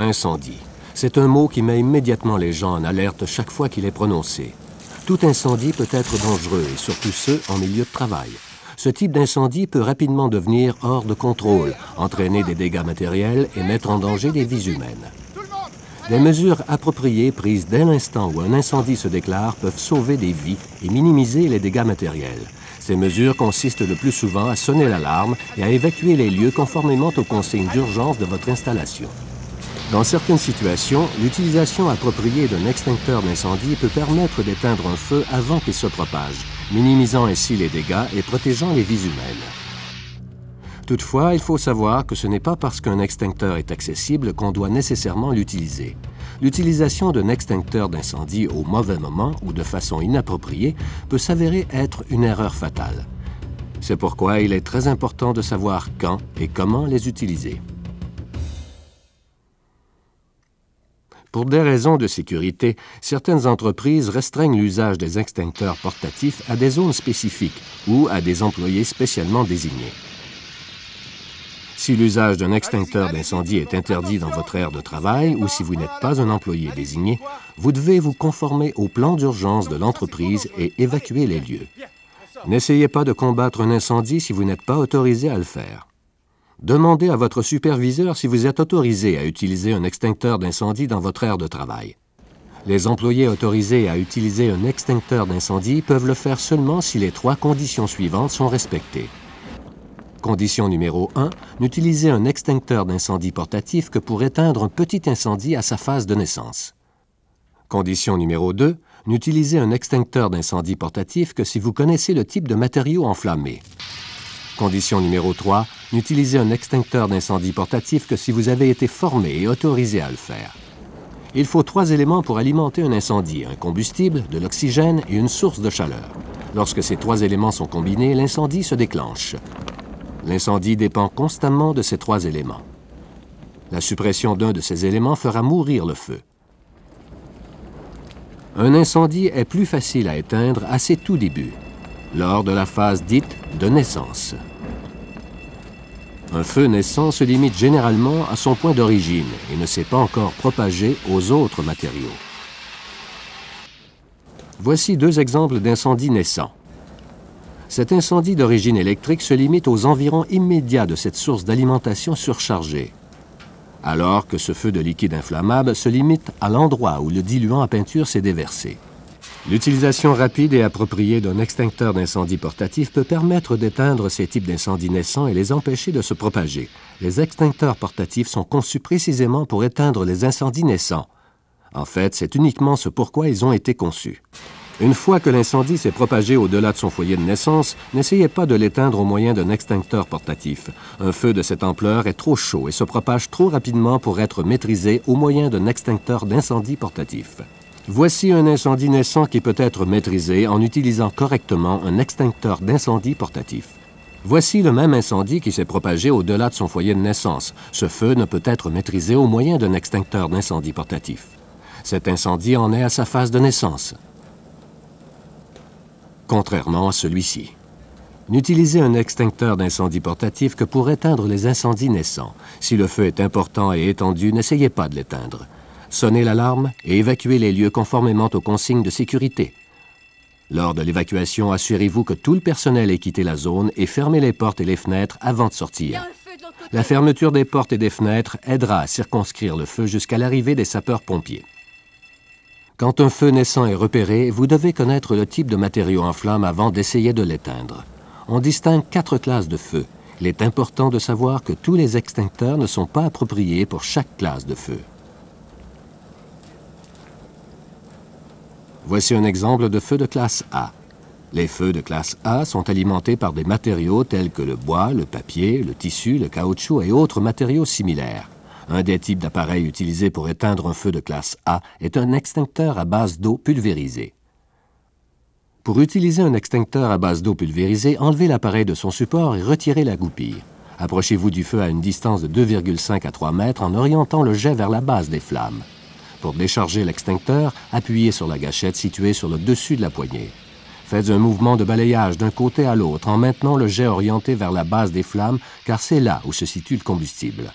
Incendie. C'est un mot qui met immédiatement les gens en alerte chaque fois qu'il est prononcé. Tout incendie peut être dangereux, et surtout ceux en milieu de travail. Ce type d'incendie peut rapidement devenir hors de contrôle, entraîner des dégâts matériels et mettre en danger des vies humaines. Des mesures appropriées prises dès l'instant où un incendie se déclare peuvent sauver des vies et minimiser les dégâts matériels. Ces mesures consistent le plus souvent à sonner l'alarme et à évacuer les lieux conformément aux consignes d'urgence de votre installation. Dans certaines situations, l'utilisation appropriée d'un extincteur d'incendie peut permettre d'éteindre un feu avant qu'il se propage, minimisant ainsi les dégâts et protégeant les vies humaines. Toutefois, il faut savoir que ce n'est pas parce qu'un extincteur est accessible qu'on doit nécessairement l'utiliser. L'utilisation d'un extincteur d'incendie au mauvais moment ou de façon inappropriée peut s'avérer être une erreur fatale. C'est pourquoi il est très important de savoir quand et comment les utiliser. Pour des raisons de sécurité, certaines entreprises restreignent l'usage des extincteurs portatifs à des zones spécifiques ou à des employés spécialement désignés. Si l'usage d'un extincteur d'incendie est interdit dans votre aire de travail ou si vous n'êtes pas un employé désigné, vous devez vous conformer au plan d'urgence de l'entreprise et évacuer les lieux. N'essayez pas de combattre un incendie si vous n'êtes pas autorisé à le faire. Demandez à votre superviseur si vous êtes autorisé à utiliser un extincteur d'incendie dans votre aire de travail. Les employés autorisés à utiliser un extincteur d'incendie peuvent le faire seulement si les 3 conditions suivantes sont respectées. Condition numéro 1, n'utilisez un extincteur d'incendie portatif que pour éteindre un petit incendie à sa phase de naissance. Condition numéro 2, n'utilisez un extincteur d'incendie portatif que si vous connaissez le type de matériau enflammé. Condition numéro 3, n'utilisez un extincteur d'incendie portatif que si vous avez été formé et autorisé à le faire. Il faut 3 éléments pour alimenter un incendie, un combustible, de l'oxygène et une source de chaleur. Lorsque ces 3 éléments sont combinés, l'incendie se déclenche. L'incendie dépend constamment de ces 3 éléments. La suppression d'un de ces éléments fera mourir le feu. Un incendie est plus facile à éteindre à ses tout débuts, lors de la phase dite de naissance. Un feu naissant se limite généralement à son point d'origine et ne s'est pas encore propagé aux autres matériaux. Voici 2 exemples d'incendies naissants. Cet incendie d'origine électrique se limite aux environs immédiats de cette source d'alimentation surchargée, alors que ce feu de liquide inflammable se limite à l'endroit où le diluant à peinture s'est déversé. L'utilisation rapide et appropriée d'un extincteur d'incendie portatif peut permettre d'éteindre ces types d'incendies naissants et les empêcher de se propager. Les extincteurs portatifs sont conçus précisément pour éteindre les incendies naissants. En fait, c'est uniquement ce pourquoi ils ont été conçus. Une fois que l'incendie s'est propagé au-delà de son foyer de naissance, n'essayez pas de l'éteindre au moyen d'un extincteur portatif. Un feu de cette ampleur est trop chaud et se propage trop rapidement pour être maîtrisé au moyen d'un extincteur d'incendie portatif. Voici un incendie naissant qui peut être maîtrisé en utilisant correctement un extincteur d'incendie portatif. Voici le même incendie qui s'est propagé au-delà de son foyer de naissance. Ce feu ne peut être maîtrisé au moyen d'un extincteur d'incendie portatif. Cet incendie en est à sa phase de naissance, contrairement à celui-ci. N'utilisez un extincteur d'incendie portatif que pour éteindre les incendies naissants. Si le feu est important et étendu, n'essayez pas de l'éteindre. Sonnez l'alarme et évacuez les lieux conformément aux consignes de sécurité. Lors de l'évacuation, assurez-vous que tout le personnel ait quitté la zone et fermez les portes et les fenêtres avant de sortir. La fermeture des portes et des fenêtres aidera à circonscrire le feu jusqu'à l'arrivée des sapeurs-pompiers. Quand un feu naissant est repéré, vous devez connaître le type de matériau en flamme avant d'essayer de l'éteindre. On distingue 4 classes de feu. Il est important de savoir que tous les extincteurs ne sont pas appropriés pour chaque classe de feu. Voici un exemple de feu de classe A. Les feux de classe A sont alimentés par des matériaux tels que le bois, le papier, le tissu, le caoutchouc et autres matériaux similaires. Un des types d'appareils utilisés pour éteindre un feu de classe A est un extincteur à base d'eau pulvérisée. Pour utiliser un extincteur à base d'eau pulvérisée, enlevez l'appareil de son support et retirez la goupille. Approchez-vous du feu à une distance de 2,5 à 3 mètres en orientant le jet vers la base des flammes. Pour décharger l'extincteur, appuyez sur la gâchette située sur le dessus de la poignée. Faites un mouvement de balayage d'un côté à l'autre en maintenant le jet orienté vers la base des flammes, car c'est là où se situe le combustible.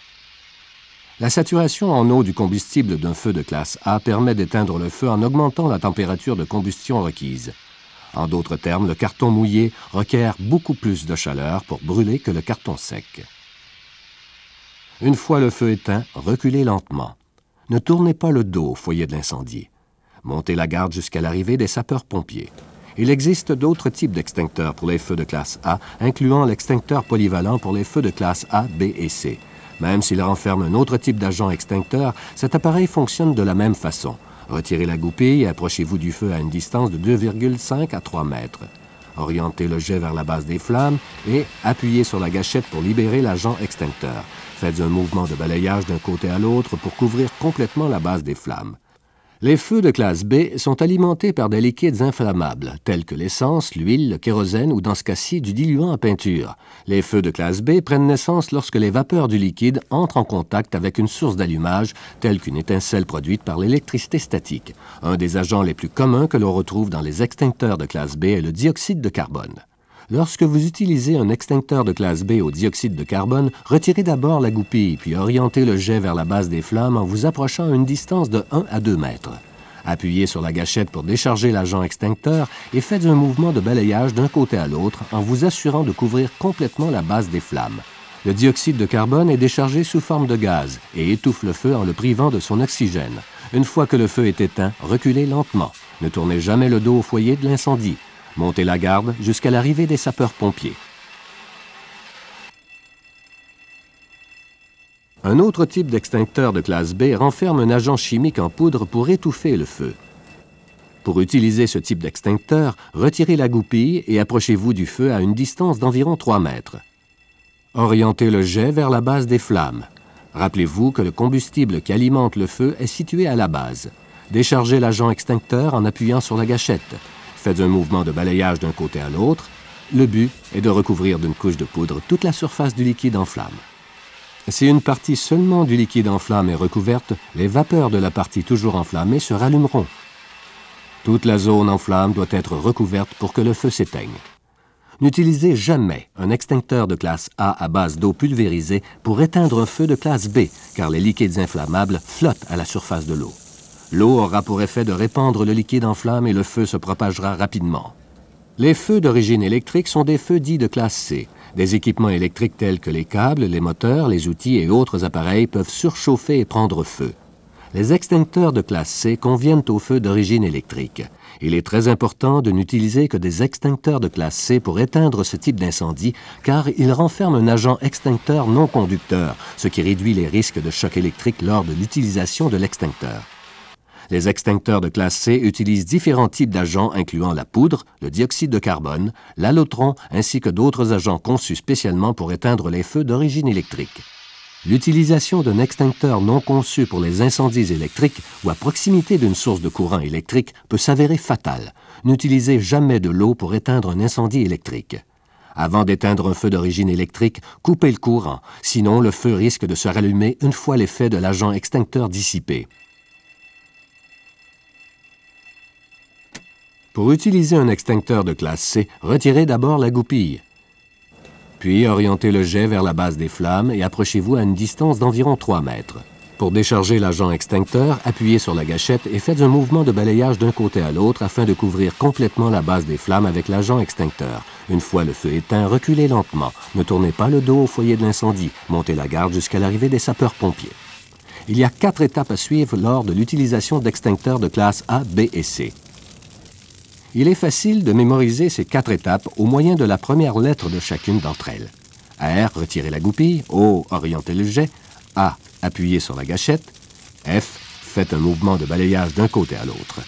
La saturation en eau du combustible d'un feu de classe A permet d'éteindre le feu en augmentant la température de combustion requise. En d'autres termes, le carton mouillé requiert beaucoup plus de chaleur pour brûler que le carton sec. Une fois le feu éteint, reculez lentement. Ne tournez pas le dos au foyer de l'incendie. Montez la garde jusqu'à l'arrivée des sapeurs-pompiers. Il existe d'autres types d'extincteurs pour les feux de classe A, incluant l'extincteur polyvalent pour les feux de classe A, B et C. Même s'il renferme un autre type d'agent extincteur, cet appareil fonctionne de la même façon. Retirez la goupille et approchez-vous du feu à une distance de 2,5 à 3 mètres. Orientez le jet vers la base des flammes et appuyez sur la gâchette pour libérer l'agent extincteur. Faites un mouvement de balayage d'un côté à l'autre pour couvrir complètement la base des flammes. Les feux de classe B sont alimentés par des liquides inflammables, tels que l'essence, l'huile, le kérosène ou, dans ce cas-ci, du diluant à peinture. Les feux de classe B prennent naissance lorsque les vapeurs du liquide entrent en contact avec une source d'allumage, telle qu'une étincelle produite par l'électricité statique. Un des agents les plus communs que l'on retrouve dans les extincteurs de classe B est le dioxyde de carbone. Lorsque vous utilisez un extincteur de classe B au dioxyde de carbone, retirez d'abord la goupille, puis orientez le jet vers la base des flammes en vous approchant à une distance de 1 à 2 mètres. Appuyez sur la gâchette pour décharger l'agent extincteur et faites un mouvement de balayage d'un côté à l'autre en vous assurant de couvrir complètement la base des flammes. Le dioxyde de carbone est déchargé sous forme de gaz et étouffe le feu en le privant de son oxygène. Une fois que le feu est éteint, reculez lentement. Ne tournez jamais le dos au foyer de l'incendie. Montez la garde jusqu'à l'arrivée des sapeurs-pompiers. Un autre type d'extincteur de classe B renferme un agent chimique en poudre pour étouffer le feu. Pour utiliser ce type d'extincteur, retirez la goupille et approchez-vous du feu à une distance d'environ 3 mètres. Orientez le jet vers la base des flammes. Rappelez-vous que le combustible qui alimente le feu est situé à la base. Déchargez l'agent extincteur en appuyant sur la gâchette. Faites un mouvement de balayage d'un côté à l'autre. Le but est de recouvrir d'une couche de poudre toute la surface du liquide en flamme. Si une partie seulement du liquide en flamme est recouverte, les vapeurs de la partie toujours enflammée se rallumeront. Toute la zone en flamme doit être recouverte pour que le feu s'éteigne. N'utilisez jamais un extincteur de classe A à base d'eau pulvérisée pour éteindre un feu de classe B, car les liquides inflammables flottent à la surface de l'eau. L'eau aura pour effet de répandre le liquide en flamme et le feu se propagera rapidement. Les feux d'origine électrique sont des feux dits de classe C. Des équipements électriques tels que les câbles, les moteurs, les outils et autres appareils peuvent surchauffer et prendre feu. Les extincteurs de classe C conviennent aux feux d'origine électrique. Il est très important de n'utiliser que des extincteurs de classe C pour éteindre ce type d'incendie, car ils renferment un agent extincteur non conducteur, ce qui réduit les risques de choc électrique lors de l'utilisation de l'extincteur. Les extincteurs de classe C utilisent différents types d'agents incluant la poudre, le dioxyde de carbone, l'allotron ainsi que d'autres agents conçus spécialement pour éteindre les feux d'origine électrique. L'utilisation d'un extincteur non conçu pour les incendies électriques ou à proximité d'une source de courant électrique peut s'avérer fatale. N'utilisez jamais de l'eau pour éteindre un incendie électrique. Avant d'éteindre un feu d'origine électrique, coupez le courant, sinon le feu risque de se rallumer une fois l'effet de l'agent extincteur dissipé. Pour utiliser un extincteur de classe C, retirez d'abord la goupille. Puis orientez le jet vers la base des flammes et approchez-vous à une distance d'environ 3 mètres. Pour décharger l'agent extincteur, appuyez sur la gâchette et faites un mouvement de balayage d'un côté à l'autre afin de couvrir complètement la base des flammes avec l'agent extincteur. Une fois le feu éteint, reculez lentement. Ne tournez pas le dos au foyer de l'incendie. Montez la garde jusqu'à l'arrivée des sapeurs-pompiers. Il y a 4 étapes à suivre lors de l'utilisation d'extincteurs de classe A, B et C. Il est facile de mémoriser ces 4 étapes au moyen de la première lettre de chacune d'entre elles. R, retirez la goupille. O, orientez le jet. A, appuyez sur la gâchette. F, faites un mouvement de balayage d'un côté à l'autre.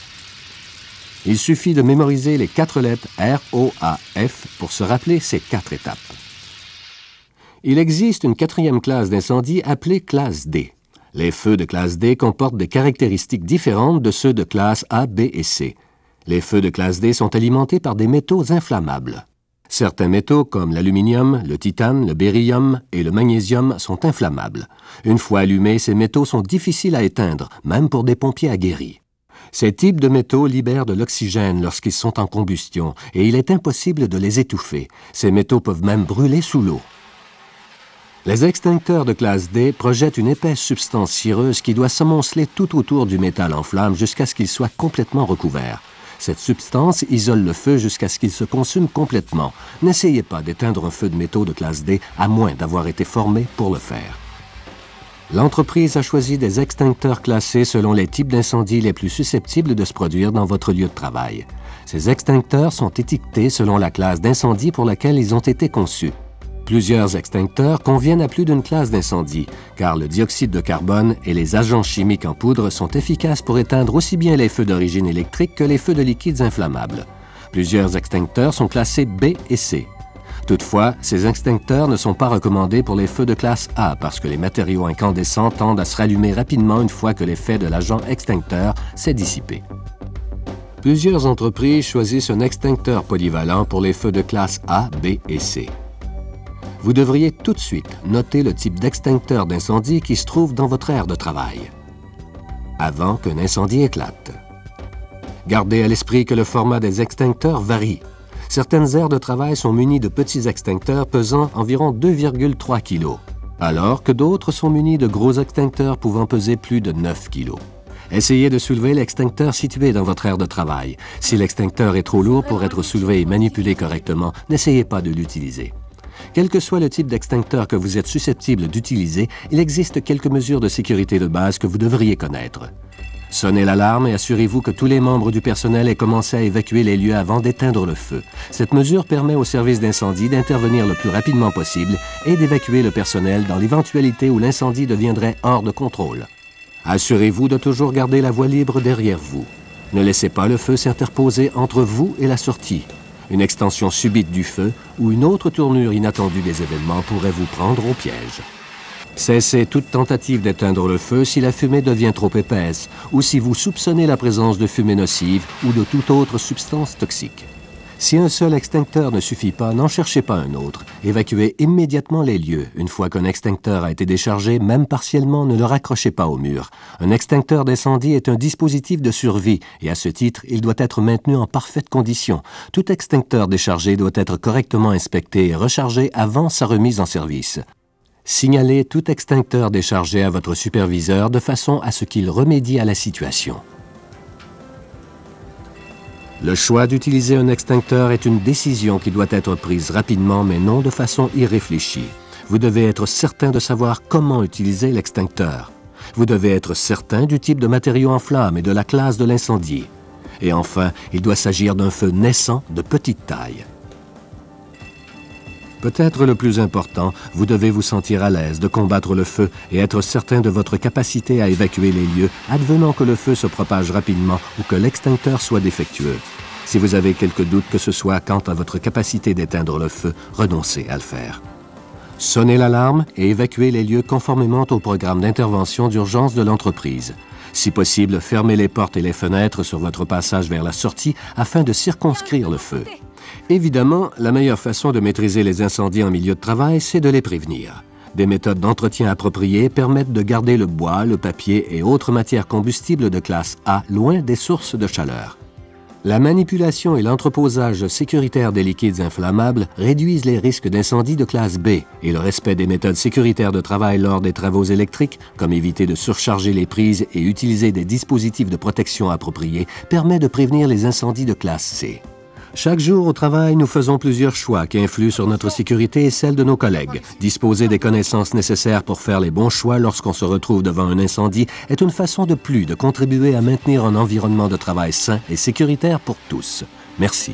Il suffit de mémoriser les 4 lettres R, O, A, F pour se rappeler ces 4 étapes. Il existe une 4e classe d'incendie appelée classe D. Les feux de classe D comportent des caractéristiques différentes de ceux de classe A, B et C. Les feux de classe D sont alimentés par des métaux inflammables. Certains métaux comme l'aluminium, le titane, le bérium et le magnésium sont inflammables. Une fois allumés, ces métaux sont difficiles à éteindre, même pour des pompiers aguerris. Ces types de métaux libèrent de l'oxygène lorsqu'ils sont en combustion et il est impossible de les étouffer. Ces métaux peuvent même brûler sous l'eau. Les extincteurs de classe D projettent une épaisse substance cireuse qui doit s'amonceler tout autour du métal en flamme jusqu'à ce qu'il soit complètement recouvert. Cette substance isole le feu jusqu'à ce qu'il se consume complètement. N'essayez pas d'éteindre un feu de métaux de classe D à moins d'avoir été formé pour le faire. L'entreprise a choisi des extincteurs classés selon les types d'incendies les plus susceptibles de se produire dans votre lieu de travail. Ces extincteurs sont étiquetés selon la classe d'incendie pour laquelle ils ont été conçus. Plusieurs extincteurs conviennent à plus d'une classe d'incendie, car le dioxyde de carbone et les agents chimiques en poudre sont efficaces pour éteindre aussi bien les feux d'origine électrique que les feux de liquides inflammables. Plusieurs extincteurs sont classés B et C. Toutefois, ces extincteurs ne sont pas recommandés pour les feux de classe A parce que les matériaux incandescents tendent à se rallumer rapidement une fois que l'effet de l'agent extincteur s'est dissipé. Plusieurs entreprises choisissent un extincteur polyvalent pour les feux de classe A, B et C. Vous devriez tout de suite noter le type d'extincteur d'incendie qui se trouve dans votre aire de travail, avant qu'un incendie éclate. Gardez à l'esprit que le format des extincteurs varie. Certaines aires de travail sont munies de petits extincteurs pesant environ 2,3 kg, alors que d'autres sont munis de gros extincteurs pouvant peser plus de 9 kg. Essayez de soulever l'extincteur situé dans votre aire de travail. Si l'extincteur est trop lourd pour être soulevé et manipulé correctement, n'essayez pas de l'utiliser. Quel que soit le type d'extincteur que vous êtes susceptible d'utiliser, il existe quelques mesures de sécurité de base que vous devriez connaître. Sonnez l'alarme et assurez-vous que tous les membres du personnel aient commencé à évacuer les lieux avant d'éteindre le feu. Cette mesure permet au service d'incendie d'intervenir le plus rapidement possible et d'évacuer le personnel dans l'éventualité où l'incendie deviendrait hors de contrôle. Assurez-vous de toujours garder la voie libre derrière vous. Ne laissez pas le feu s'interposer entre vous et la sortie. Une extension subite du feu ou une autre tournure inattendue des événements pourrait vous prendre au piège. Cessez toute tentative d'éteindre le feu si la fumée devient trop épaisse ou si vous soupçonnez la présence de fumée nocive ou de toute autre substance toxique. Si un seul extincteur ne suffit pas, n'en cherchez pas un autre. Évacuez immédiatement les lieux. Une fois qu'un extincteur a été déchargé, même partiellement, ne le raccrochez pas au mur. Un extincteur d'incendie est un dispositif de survie et à ce titre, il doit être maintenu en parfaite condition. Tout extincteur déchargé doit être correctement inspecté et rechargé avant sa remise en service. Signalez tout extincteur déchargé à votre superviseur de façon à ce qu'il remédie à la situation. Le choix d'utiliser un extincteur est une décision qui doit être prise rapidement, mais non de façon irréfléchie. Vous devez être certain de savoir comment utiliser l'extincteur. Vous devez être certain du type de matériau en flamme et de la classe de l'incendie. Et enfin, il doit s'agir d'un feu naissant de petite taille. Peut-être le plus important, vous devez vous sentir à l'aise de combattre le feu et être certain de votre capacité à évacuer les lieux, advenant que le feu se propage rapidement ou que l'extincteur soit défectueux. Si vous avez quelques doutes que ce soit quant à votre capacité d'éteindre le feu, renoncez à le faire. Sonnez l'alarme et évacuez les lieux conformément au programme d'intervention d'urgence de l'entreprise. Si possible, fermez les portes et les fenêtres sur votre passage vers la sortie afin de circonscrire le feu. Évidemment, la meilleure façon de maîtriser les incendies en milieu de travail, c'est de les prévenir. Des méthodes d'entretien appropriées permettent de garder le bois, le papier et autres matières combustibles de classe A loin des sources de chaleur. La manipulation et l'entreposage sécuritaire des liquides inflammables réduisent les risques d'incendie de classe B et le respect des méthodes sécuritaires de travail lors des travaux électriques, comme éviter de surcharger les prises et utiliser des dispositifs de protection appropriés, permet de prévenir les incendies de classe C. Chaque jour au travail, nous faisons plusieurs choix qui influent sur notre sécurité et celle de nos collègues. Disposer des connaissances nécessaires pour faire les bons choix lorsqu'on se retrouve devant un incendie est une façon de plus de contribuer à maintenir un environnement de travail sain et sécuritaire pour tous. Merci.